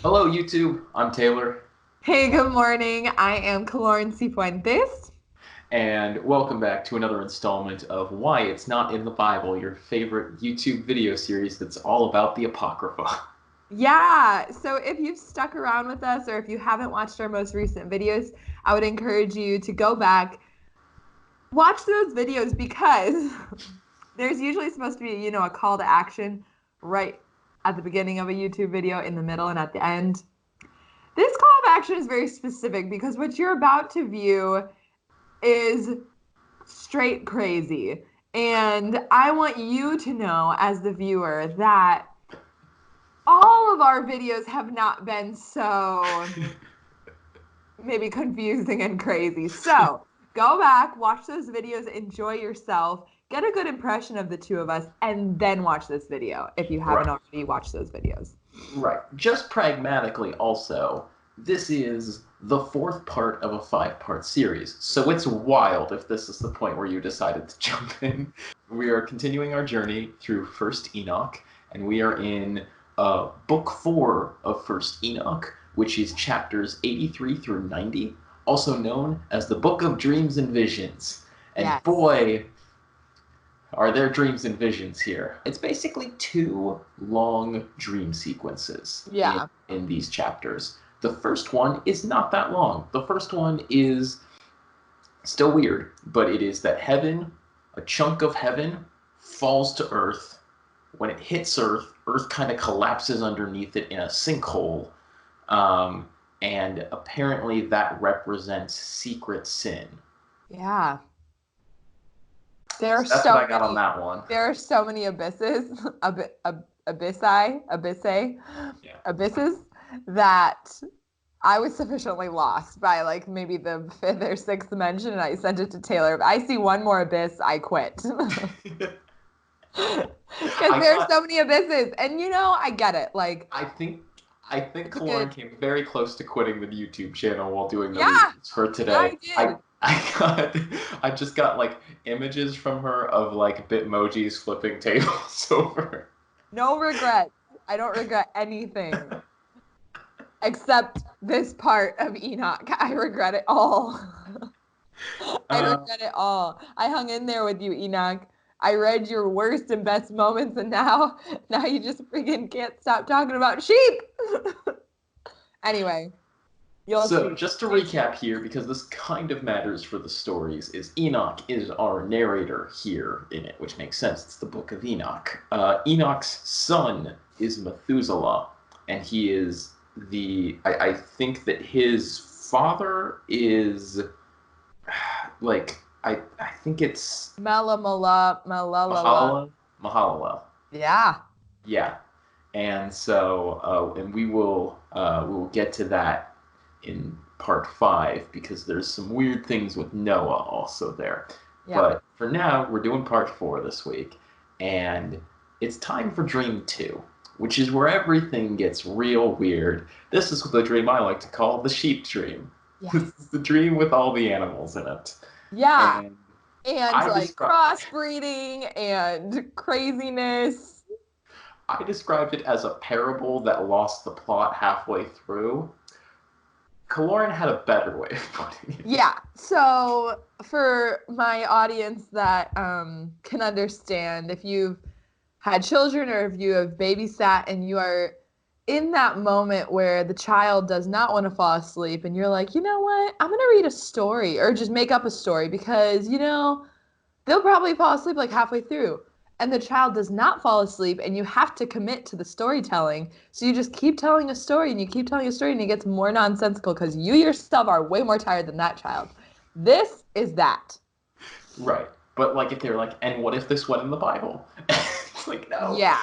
Hello, YouTube. I'm Taylor, Hey, good morning. I am Killoran and and welcome back to another installment of Why It's Not in the Bible, your favorite YouTube video series that's all about the Apocrypha. Yeah, so if you've stuck around with us or if you haven't watched our most recent videos, I would encourage you to go back, watch those videos because there's usually supposed to be, a call to action right at the beginning of a YouTube video, in the middle, and at the end. This call to action is very specific because what you're about to view is straight crazy. And I want you to know, as the viewer, that all of our videos have not been so maybe confusing and crazy. So go back, watch those videos, enjoy yourself, get a good impression of the two of us, and then watch this video if you haven't Right, already watched those videos. right. Just pragmatically, also, this is the fourth part of a five-part series, so it's wild if this is the point where you decided to jump in. We are continuing our journey through First Enoch, and we are in Book 4 of First Enoch, which is chapters 83 through 90, also known as the Book of Dreams and Visions. And Yes. boy, are there dreams and visions here. It's basically two long dream sequences Yeah. in these chapters. The first one is not that long. The first one is still weird, but it is that heaven, a chunk of heaven, falls to Earth. When it hits Earth, Earth kind of collapses underneath it in a sinkhole. Um, and apparently that represents secret sin. Yeah. There are So that's what so I got on many that one. there are so many abysses, abyssi, Yeah. abysses that I was sufficiently lost by like maybe the fifth or sixth dimension, and I sent it to Taylor. If I see one more abyss, I quit. Because I there are got so many abysses. And I get it. Like, I think I think it's a Killoran good, came very close to quitting the YouTube channel while doing the yeah, readings for yeah, today. I I did. I got I just got like images from her of like Bitmojis flipping tables over. No regrets. I don't regret anything except this part of Enoch. I regret it all. I Uh, regret it all. I hung in there with you, Enoch. I read your worst and best moments, and now you just freaking can't stop talking about sheep. Anyway, you'll so see. just to Stay tuned. recap here, because this kind of matters for the stories, is Enoch is our narrator here in it, which makes sense. It's the Book of Enoch. Enoch's son is Methuselah, and he is I think that his father is like I think it's Melamala, malalala. Mahalalel. Mahalalel. Yeah. Yeah, and so and we will get to that in part five because there's some weird things with Noah also there. Yep. But for now, we're doing part four this week, and it's time for Dream Two, which is where everything gets real weird. This is the dream I like to call the sheep dream. This is Yes. the dream with all the animals in it. Yeah. And And I like describe crossbreeding and craziness. I described it as a parable that lost the plot halfway through. Kaloran had a better way of putting it. Yeah. So for my audience that can understand, if you've had children or if you have babysat and you are in that moment where the child does not want to fall asleep and you're like, you know what? I'm going to read a story or just make up a story because, they'll probably fall asleep like halfway through. And the child does not fall asleep, and you have to commit to the storytelling. So you just keep telling a story and you keep telling a story, and it gets more nonsensical because you yourself are way more tired than that child. This is that. Right. But like if they're like, and what if this went in the Bible? It's like, no. Yeah.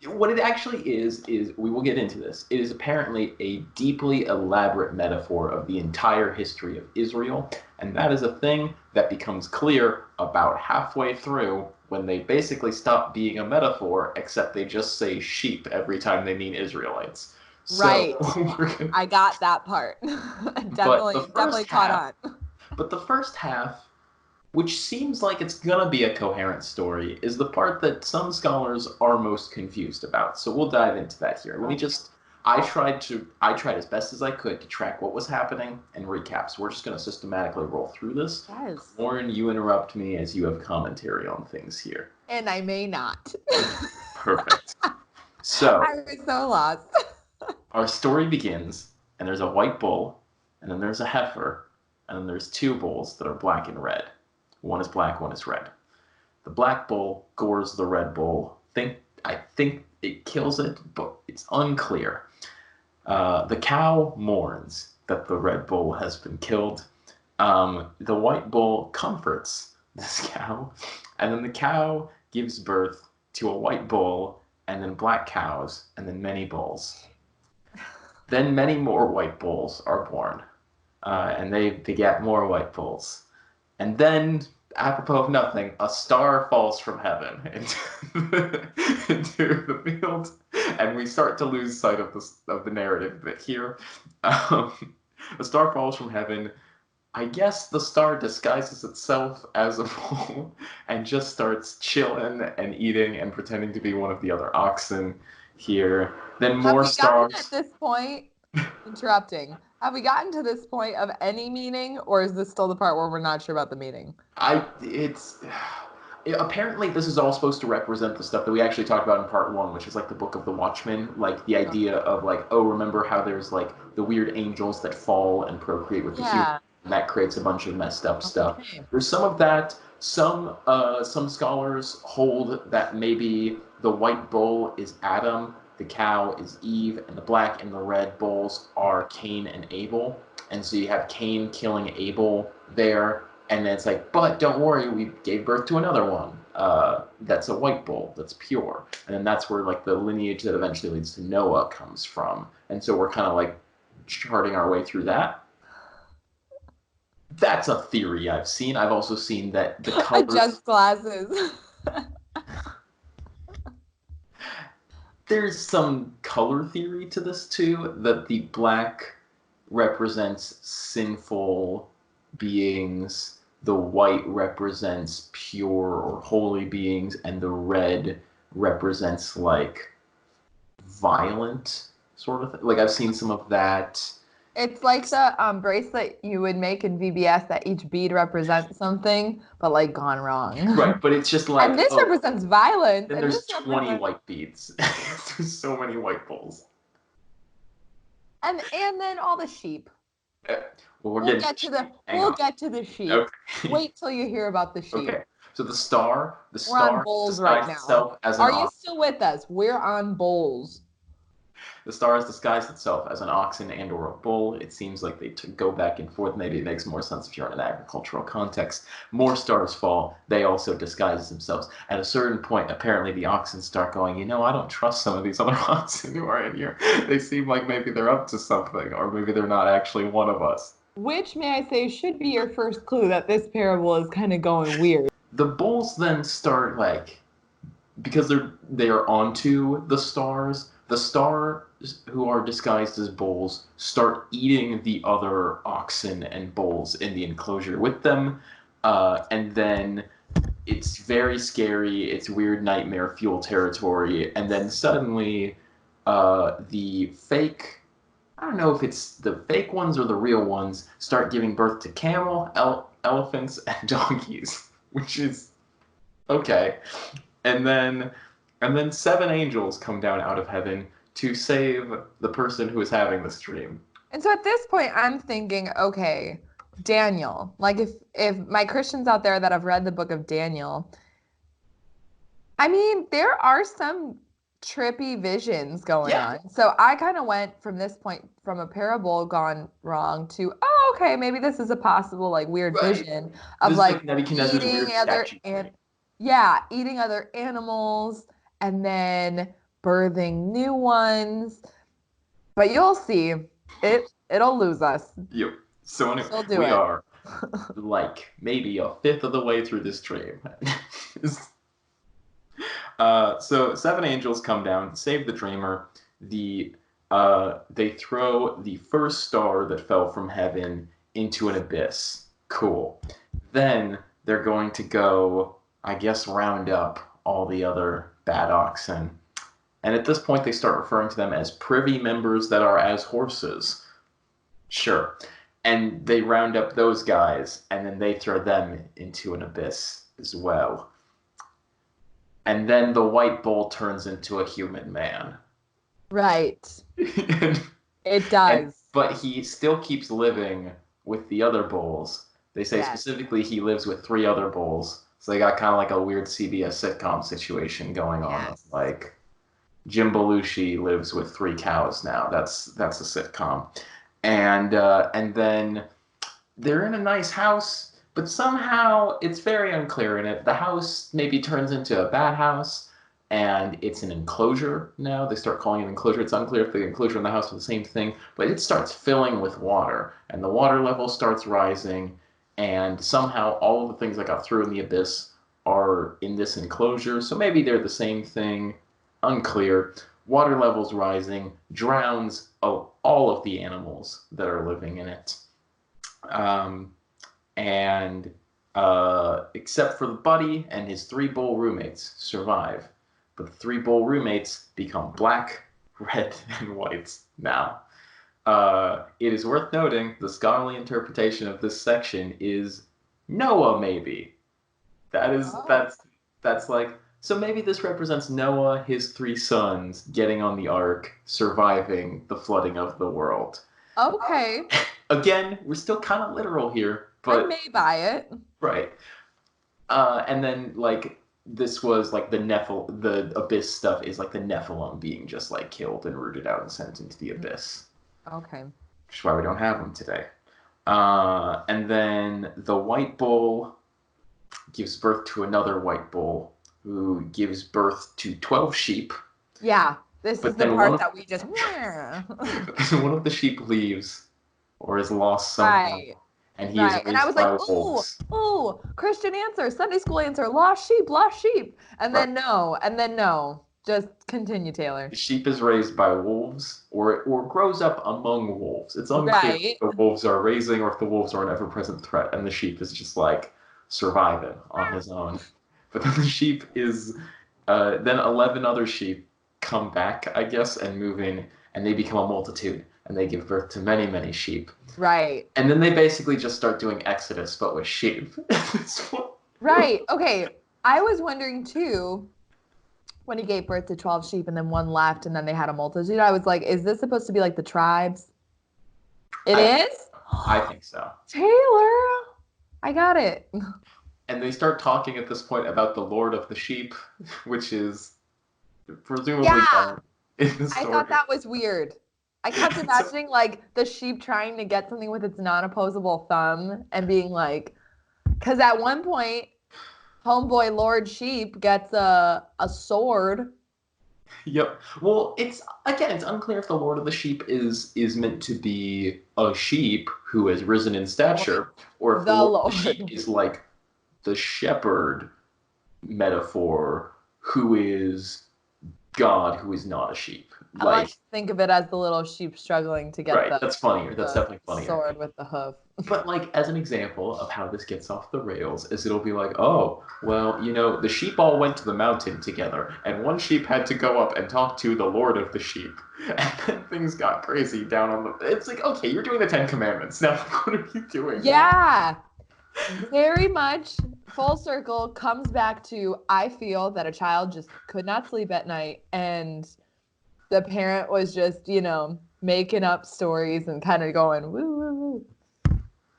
What it actually is we will get into this. It is apparently a deeply elaborate metaphor of the entire history of Israel, and that is a thing that becomes clear about halfway through when they basically stop being a metaphor, except they just say sheep every time they mean Israelites. So Right. we're gonna, I got that part. but the Definitely first caught half, on. but the first half which seems like it's gonna be a coherent story, is the part that some scholars are most confused about. So we'll dive into that here. Let me Okay. just I tried as best as I could to track what was happening and recap. So we're just going to systematically roll through this. Yes. Lauren, you interrupt me as you have commentary on things here. And I may not. Perfect. So I was so lost. our story begins, and there's a white bull, and then there's a heifer, and then there's two bulls that are black and red. One is black, one is red. The black bull gores the red bull. I think it kills it, but it's unclear. The cow mourns that the red bull has been killed. The white bull comforts this cow, and then the cow gives birth to a white bull, and then black cows, and then many bulls. Then many more white bulls are born, and they beget more white bulls. And then, apropos of nothing, a star falls from heaven into the field, and we start to lose sight of the narrative a bit here. A star falls from heaven. I guess the star disguises itself as a bull and just starts chilling and eating and pretending to be one of the other oxen here. Then more stars. At this point, interrupting. Have we gotten to this point of any meaning, or is this still the part where we're not sure about the meaning? Apparently this is all supposed to represent the stuff that we actually talked about in part 1, which is like the Book of the Watchmen, like the idea of like, oh, remember how there's like the weird angels that fall and procreate with the humans, and that creates a bunch of messed up stuff. There's some of that. Some scholars hold that maybe the white bull is Adam, the cow is Eve, and the black and the red bulls are Cain and Abel. And so you have Cain killing Abel there, and then it's like, but don't worry, we gave birth to another one. That's a white bull, that's pure. And then that's where like the lineage that eventually leads to Noah comes from. And so we're kind of like charting our way through that. That's a theory I've seen. I've also seen that the colors... Just glasses. There's some color theory to this too, that the black represents sinful beings, the white represents pure or holy beings, and the red represents like violent sort of thing. Like I've seen some of that. It's like the bracelet you would make in VBS that each bead represents something, but like gone wrong. Right, but it's just like... And this represents violence. And there's 20 white beads. There's so many white bulls. And then all the sheep. We'll get to the sheep. Okay. Wait till you hear about the sheep. Okay. So the star We're on bulls right now. Are you still with us? We're on bulls. The star has disguised itself as an oxen and or a bull. It seems like they go back and forth. Maybe it makes more sense if you're in an agricultural context. More stars fall. They also disguise themselves. At a certain point, apparently the oxen start going, you know, I don't trust some of these other oxen who are in here. They seem like maybe they're up to something, or maybe they're not actually one of us. Which, may I say, should be your first clue that this parable is kind of going weird. The bulls then start like, because they are onto the stars who are disguised as bulls start eating the other oxen and bulls in the enclosure with them, and then it's very scary. It's weird nightmare fuel territory, and then suddenly the fake, I don't know if it's the fake ones or the real ones, start giving birth to camel, elephants, and donkeys, which is okay. And then 7 angels come down out of heaven to save the person who is having this dream. And so at this point, I'm thinking, okay, Daniel. Like if my Christians out there that have read the book of Daniel, I mean, there are some trippy visions going on. So I kind of went from this point from a parable gone wrong to, oh, okay, maybe this is a possible like weird vision of this like eating other animals and then birthing new ones. But you'll see, it'll lose us. Yep. So anyway, we are like maybe a fifth of the way through this dream. So 7 angels come down, save the dreamer. They throw the first star that fell from heaven into an abyss. Cool. Then they're going to go, I guess, round up all the other bad oxen. And at this point, they start referring to them as privy members that are as horses. Sure. And they round up those guys, and then they throw them into an abyss as well. And then the white bull turns into a human man. Right. and, It does. but he still keeps living with the other bulls. They say Yes. specifically he lives with 3 other bulls. So they got kind of like a weird CBS sitcom situation going on. Yes. Like Jim Belushi lives with 3 cows now. That's a sitcom. And then they're in a nice house, but somehow it's very unclear in it. The house maybe turns into a bad house, and it's an enclosure now. They start calling it an enclosure. It's unclear if the enclosure and the house are the same thing, but it starts filling with water, and the water level starts rising, and somehow all of the things that got through in the abyss are in this enclosure, so maybe they're the same thing. Unclear. Water levels rising, drowns all of the animals that are living in it. And except for the buddy and his 3 bull roommates survive. But the 3 bull roommates become black, red, and white now. It is worth noting the scholarly interpretation of this section is Noah, maybe. That's like, so maybe this represents Noah, his 3 sons, getting on the ark, surviving the flooding of the world. Okay. Again, we're still kind of literal here, but I may buy it. right. And then like this was like the abyss stuff is like the Nephilim being just like killed and rooted out and sent into the abyss. Okay. Which is why we don't have them today. And then the white bull gives birth to another white bull who gives birth to 12 sheep. Yeah, this But is the then part that we just. one of the sheep leaves or is lost somehow. Right. And he is raised And I was by like, wolves. ooh, Christian answer, Sunday school answer, lost sheep. And then no. Just continue, Taylor. The sheep is raised by wolves or grows up among wolves. It's unclear Right. if the wolves are raising or if the wolves are an ever-present threat, and the sheep is just like surviving on his own. But then the sheep is, then 11 other sheep come back, I guess, and move in, and they become a multitude, and they give birth to many, many sheep. Right. And then they basically just start doing Exodus, but with sheep. Right. Okay. I was wondering too, when he gave birth to 12 sheep and then one left and then they had a multitude, I was like, is this supposed to be like the tribes? It is? I think so. Taylor, I got it. And they start talking at this point about the Lord of the Sheep, which is presumably Yeah. in the story. I thought that was weird. I kept imagining like the sheep trying to get something with its non-opposable thumb and being like, because at one point, homeboy Lord Sheep gets a sword. Yep. Well, it's unclear if the Lord of the Sheep is meant to be a sheep who has risen in stature, or if the Lord of the Sheep is like the shepherd metaphor who is God who is not a sheep. I like to think of it as the little sheep struggling to get that's funnier. That's definitely funnier. Sword with the hoof. But like as an example of how this gets off the rails is it'll be like, oh, well, the sheep all went to the mountain together, and one sheep had to go up and talk to the Lord of the Sheep. And then things got crazy down on the it's like, okay, you're doing the 10 Commandments. Now what are you doing? Yeah. Very much full circle comes back to I feel that a child just could not sleep at night and the parent was just, making up stories and kind of going woo woo woo.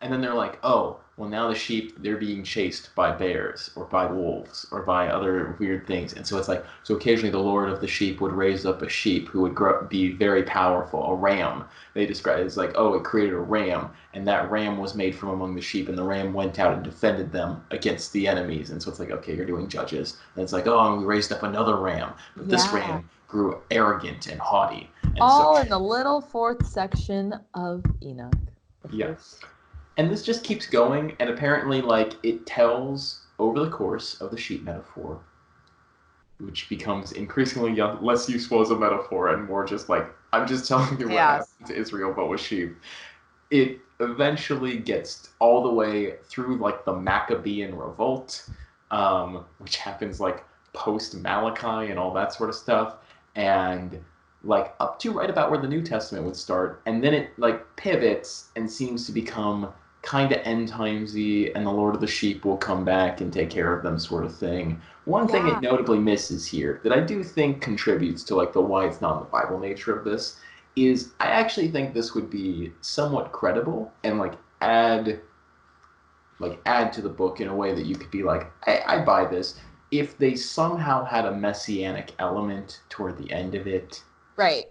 And then they're like, oh, well, now the sheep, they're being chased by bears or by wolves or by other weird things. And so it's like, so occasionally the Lord of the Sheep would raise up a sheep who would be very powerful, a ram. They describe it as like, oh, it created a ram, and that ram was made from among the sheep, and the ram went out and defended them against the enemies. And so it's like, okay, you're doing Judges. And it's like, oh, and we raised up another ram, but this ram grew arrogant and haughty. And all in the little 4th section of Enoch. Yes. And this just keeps going, and apparently, like, it tells over the course of the sheep metaphor, which becomes increasingly less useful as a metaphor and more just like, I'm just telling you what happened to Israel, but with sheep. It eventually gets all the way through, like, the Maccabean revolt, which happens, like, post-Malachi and all that sort of stuff. and like up to right about where the New Testament would start, and then it like pivots and seems to become kind of end timesy, and the Lord of the Sheep will come back and take care of them, sort of thing. One thing Yeah. it notably misses here that I do think contributes to like the why it's not in the Bible nature of this is I actually think this would be somewhat credible and add to the book in a way that you could be like, I buy this. If they somehow had a messianic element toward the end of it, Right.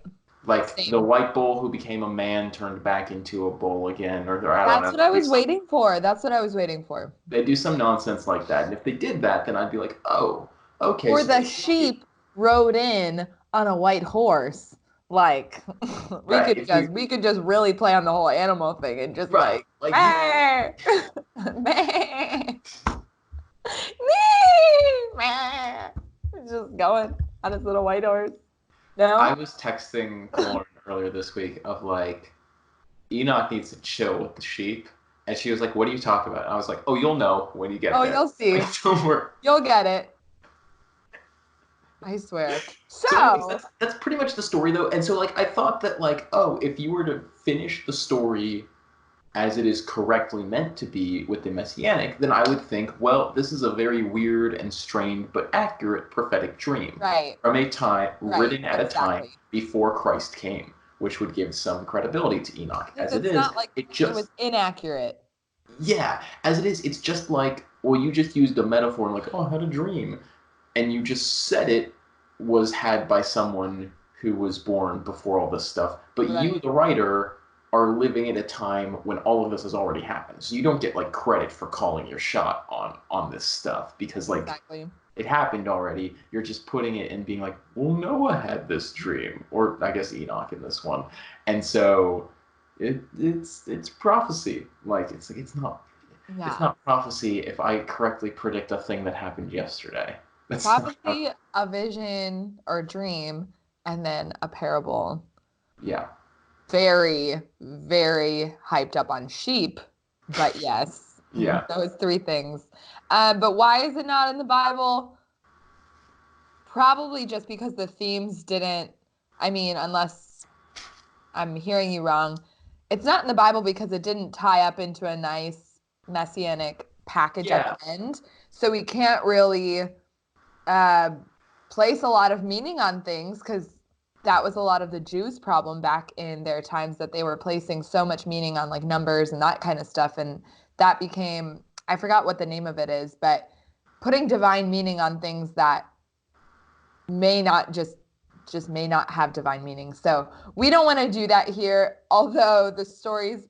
like the Same. white bull who became a man turned back into a bull again, or I don't That's know, what I was waiting for. That's what I was waiting for. they do some nonsense like that. And if they did that, then I'd be like, oh, okay. Or So the sheep rode in on a white horse. Like right, if you we could just really play on the whole animal thing and just right, like like you, meh, meh, meh, just going on his little white horse. I No? was texting Killoran earlier this week of like Enoch needs to chill with the sheep. And she was like, what are you talking about? And I was like, oh, you'll know when you get Oh, there. you'll see. Like, don't worry. You'll get it. I swear. So, anyways, So, that's pretty much the story, though. And so, like, I thought that, like, oh, if you were to finish the story as it is correctly meant to be with the Messianic, then I would think, well, this is a very weird and strained but accurate prophetic dream right, from a time right, written at a time exactly. before Christ came, which would give some credibility to Enoch. Because As it it's is, not like it it was just inaccurate. yeah, as it is, it's just like, well, you just used a metaphor like, oh, I had a dream. And you just said it was had by someone who was born before all this stuff. But you, Right. the writer, are living at a time when all of this has already happened. So you don't get like credit for calling your shot on this stuff because like Exactly. it happened already. You're just putting it and being like, well, Noah had this dream, or I guess Enoch in this one, and so it's prophecy. Like it's Yeah. not prophecy if I correctly predict a thing that happened yesterday. That's not how, Prophecy, a vision or a dream, and then a parable. yeah, Very, very hyped up on sheep, but yes, yeah, those three things. But why is it not in the Bible? Probably just because the themes didn't, I mean, unless I'm hearing you wrong, it's not in the Bible because it didn't tie up into a nice messianic package at yeah, the end. So we can't really uh, place a lot of meaning on things because that was a lot of the Jews' problem back in their times that they were placing so much meaning on like numbers and that kind of stuff. And that became, I forgot what the name of it is, but putting divine meaning on things that may not just may not have divine meaning. So we don't want to do that here, although the stories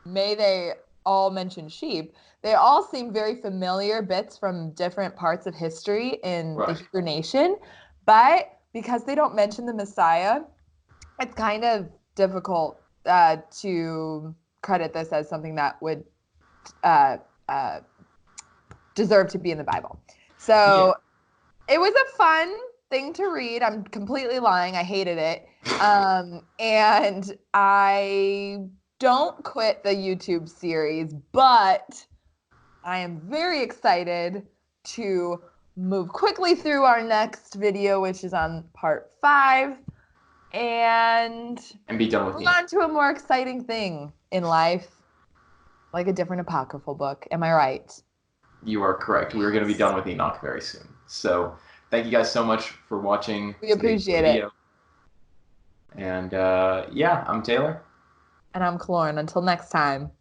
may they all mention sheep, they all seem very familiar bits from different parts of history in the right, Hebrew nation. But because they don't mention the Messiah, it's kind of difficult to credit this as something that would uh, uh, deserve to be in the Bible. yeah. So it was a fun thing to read. I'm completely lying. I hated it. And I don't quit the YouTube series, but I am very excited to move quickly through our next video, which is on part 5, and And be done with move Enoch. on to a more exciting thing in life, like a different apocryphal book. Am I right? You are correct. We are going to be done with Enoch very soon. So thank you guys so much for watching We today's appreciate it. video. And yeah, I'm Taylor. And I'm Killoran. Until next time.